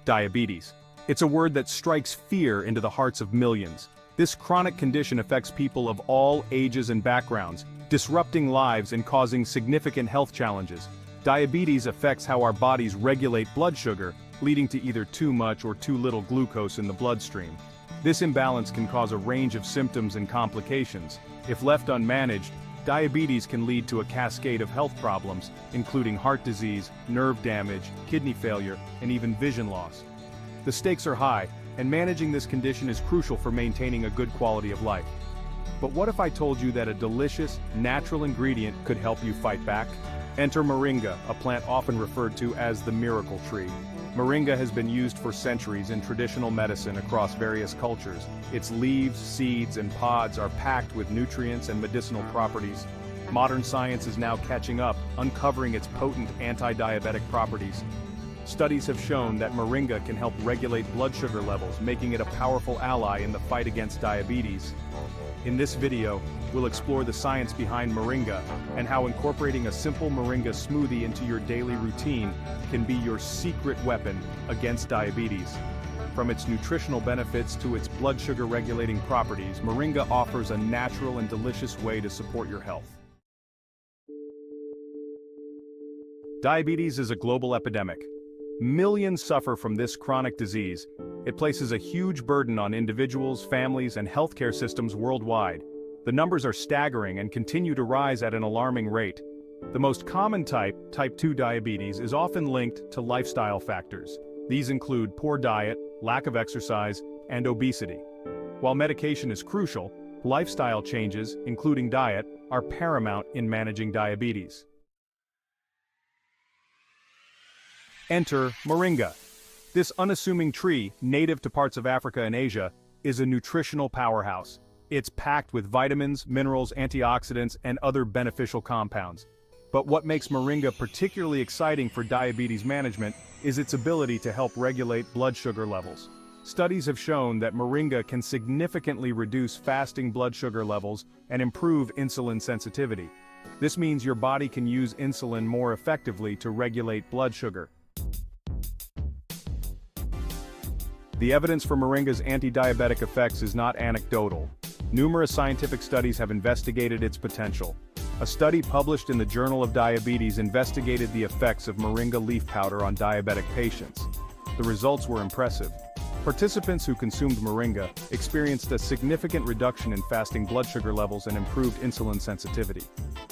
Diabetes. It's a word that strikes fear into the hearts of millions. This chronic condition affects people of all ages and backgrounds, disrupting lives and causing significant health challenges. Diabetes affects how our bodies regulate blood sugar, leading to either too much or too little glucose in the bloodstream. This imbalance can cause a range of symptoms and complications. If left unmanaged, diabetes can lead to a cascade of health problems, including heart disease, nerve damage, kidney failure, and even vision loss. The stakes are high, and managing this condition is crucial for maintaining a good quality of life. But what if I told you that a delicious, natural ingredient could help you fight back? Enter moringa, a plant often referred to as the miracle tree. Moringa has been used for centuries in traditional medicine across various cultures. Its leaves, seeds, and pods are packed with nutrients and medicinal properties. Modern science is now catching up, uncovering its potent anti-diabetic properties. Studies have shown that moringa can help regulate blood sugar levels, making it a powerful ally in the fight against diabetes. In this video, we'll explore the science behind moringa and how incorporating a simple moringa smoothie into your daily routine can be your secret weapon against diabetes. From its nutritional benefits to its blood sugar regulating properties, moringa offers a natural and delicious way to support your health. Diabetes is a global epidemic. Millions suffer from this chronic disease. It places a huge burden on individuals, families, and healthcare systems worldwide. The numbers are staggering and continue to rise at an alarming rate. The most common type 2 diabetes, is often linked to lifestyle factors. These include poor diet, lack of exercise, and obesity. While medication is crucial, lifestyle changes, including diet, are paramount in managing diabetes. Enter moringa. This unassuming tree, native to parts of Africa and Asia, is a nutritional powerhouse. It's packed with vitamins, minerals, antioxidants, and other beneficial compounds. But what makes moringa particularly exciting for diabetes management is its ability to help regulate blood sugar levels. Studies have shown that moringa can significantly reduce fasting blood sugar levels and improve insulin sensitivity. This means your body can use insulin more effectively to regulate blood sugar. The evidence for moringa's anti-diabetic effects is not anecdotal. Numerous scientific studies have investigated its potential. A study published in the Journal of Diabetes investigated the effects of moringa leaf powder on diabetic patients. The results were impressive. Participants who consumed moringa experienced a significant reduction in fasting blood sugar levels and improved insulin sensitivity.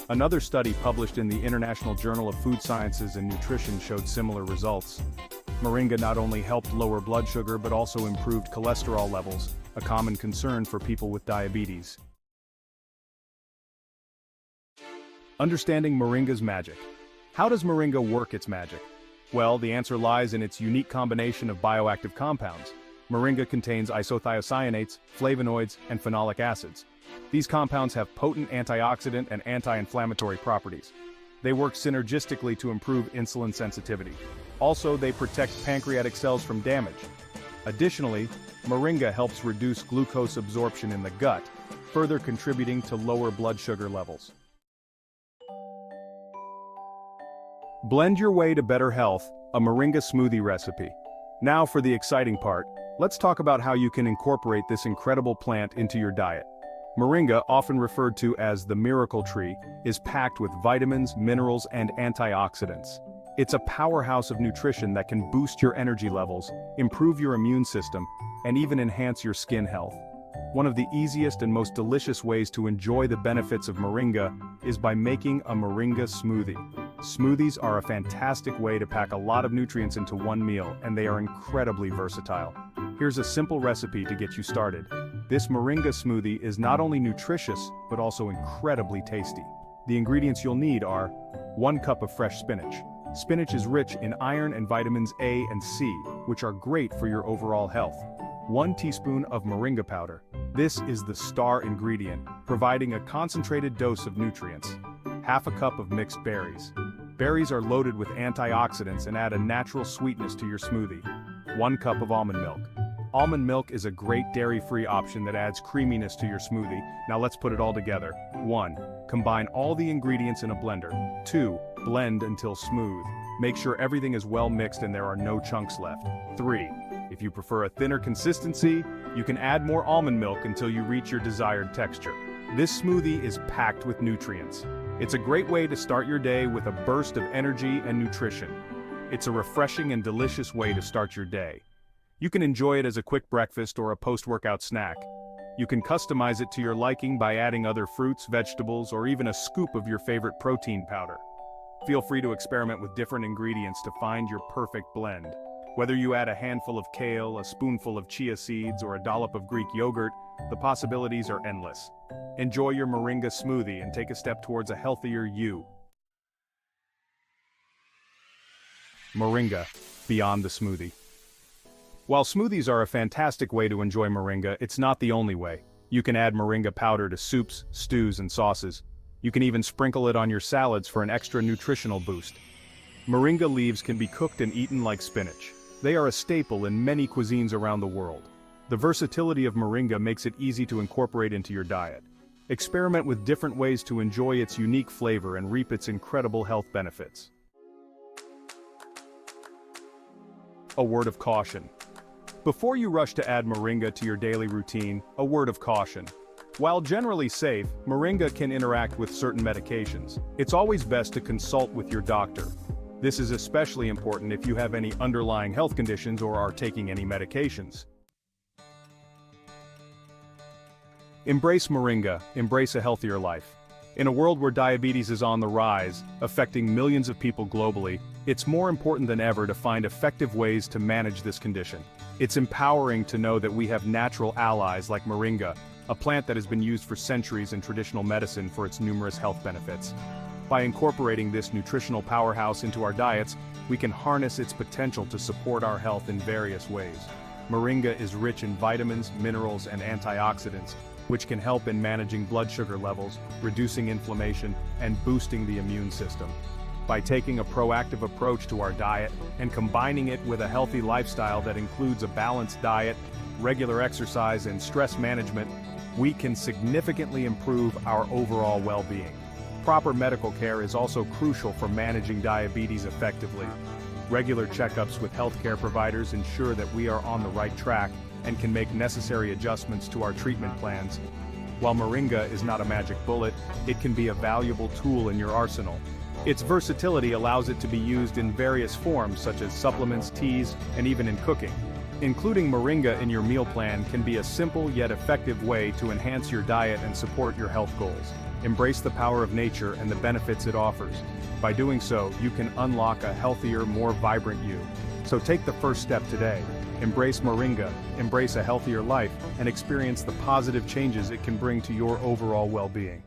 Another study published in the International Journal of Food Sciences and Nutrition showed similar results. Moringa not only helped lower blood sugar but also improved cholesterol levels, a common concern for people with diabetes. Understanding moringa's magic. How does moringa work its magic? Well, the answer lies in its unique combination of bioactive compounds. Moringa contains isothiocyanates, flavonoids, and phenolic acids. These compounds have potent antioxidant and anti-inflammatory properties. They work synergistically to improve insulin sensitivity. Also, they protect pancreatic cells from damage. Additionally, moringa helps reduce glucose absorption in the gut, further contributing to lower blood sugar levels. Blend your way to better health, a moringa smoothie recipe. Now for the exciting part, let's talk about how you can incorporate this incredible plant into your diet. Moringa, often referred to as the miracle tree, is packed with vitamins, minerals, and antioxidants. It's a powerhouse of nutrition that can boost your energy levels, improve your immune system, and even enhance your skin health. One of the easiest and most delicious ways to enjoy the benefits of moringa is by making a moringa smoothie. Smoothies are a fantastic way to pack a lot of nutrients into one meal, and they are incredibly versatile. Here's a simple recipe to get you started. This moringa smoothie is not only nutritious, but also incredibly tasty. The ingredients you'll need are 1 cup of fresh spinach. Spinach is rich in iron and vitamins A and C, which are great for your overall health. 1 teaspoon of moringa powder. This is the star ingredient, providing a concentrated dose of nutrients. Half a cup of mixed berries. Berries are loaded with antioxidants and add a natural sweetness to your smoothie. 1 cup of almond milk. Almond milk is a great dairy-free option that adds creaminess to your smoothie. Now let's put it all together. 1. Combine all the ingredients in a blender. 2. Blend until smooth. Make sure everything is well mixed and there are no chunks left. 3. If you prefer a thinner consistency, you can add more almond milk until you reach your desired texture. This smoothie is packed with nutrients. It's a great way to start your day with a burst of energy and nutrition. It's a refreshing and delicious way to start your day. You can enjoy it as a quick breakfast or a post-workout snack. You can customize it to your liking by adding other fruits, vegetables, or even a scoop of your favorite protein powder. Feel free to experiment with different ingredients to find your perfect blend. Whether you add a handful of kale, a spoonful of chia seeds, or a dollop of Greek yogurt, the possibilities are endless. Enjoy your Moringa smoothie and take a step towards a healthier you. Moringa, beyond the smoothie. While smoothies are a fantastic way to enjoy moringa, it's not the only way. You can add moringa powder to soups, stews, and sauces. You can even sprinkle it on your salads for an extra nutritional boost. Moringa leaves can be cooked and eaten like spinach. They are a staple in many cuisines around the world. The versatility of moringa makes it easy to incorporate into your diet. Experiment with different ways to enjoy its unique flavor and reap its incredible health benefits. A word of caution. Before you rush to add moringa to your daily routine, a word of caution. While generally safe, moringa can interact with certain medications. It's always best to consult with your doctor. This is especially important if you have any underlying health conditions or are taking any medications. Embrace moringa, embrace a healthier life. In a world where diabetes is on the rise, affecting millions of people globally, it's more important than ever to find effective ways to manage this condition. It's empowering to know that we have natural allies like moringa, a plant that has been used for centuries in traditional medicine for its numerous health benefits. By incorporating this nutritional powerhouse into our diets, we can harness its potential to support our health in various ways. Moringa is rich in vitamins, minerals, and antioxidants, which can help in managing blood sugar levels, reducing inflammation, and boosting the immune system. By taking a proactive approach to our diet and combining it with a healthy lifestyle that includes a balanced diet, regular exercise, and stress management, we can significantly improve our overall well-being. Proper medical care is also crucial for managing diabetes effectively. Regular checkups with healthcare providers ensure that we are on the right track and can make necessary adjustments to our treatment plans. While moringa is not a magic bullet, it can be a valuable tool in your arsenal. Its versatility allows it to be used in various forms such as supplements, teas, and even in cooking. Including moringa in your meal plan can be a simple yet effective way to enhance your diet and support your health goals. Embrace the power of nature and the benefits it offers. By doing so, you can unlock a healthier, more vibrant you. So take the first step today. Embrace moringa, embrace a healthier life, and experience the positive changes it can bring to your overall well-being.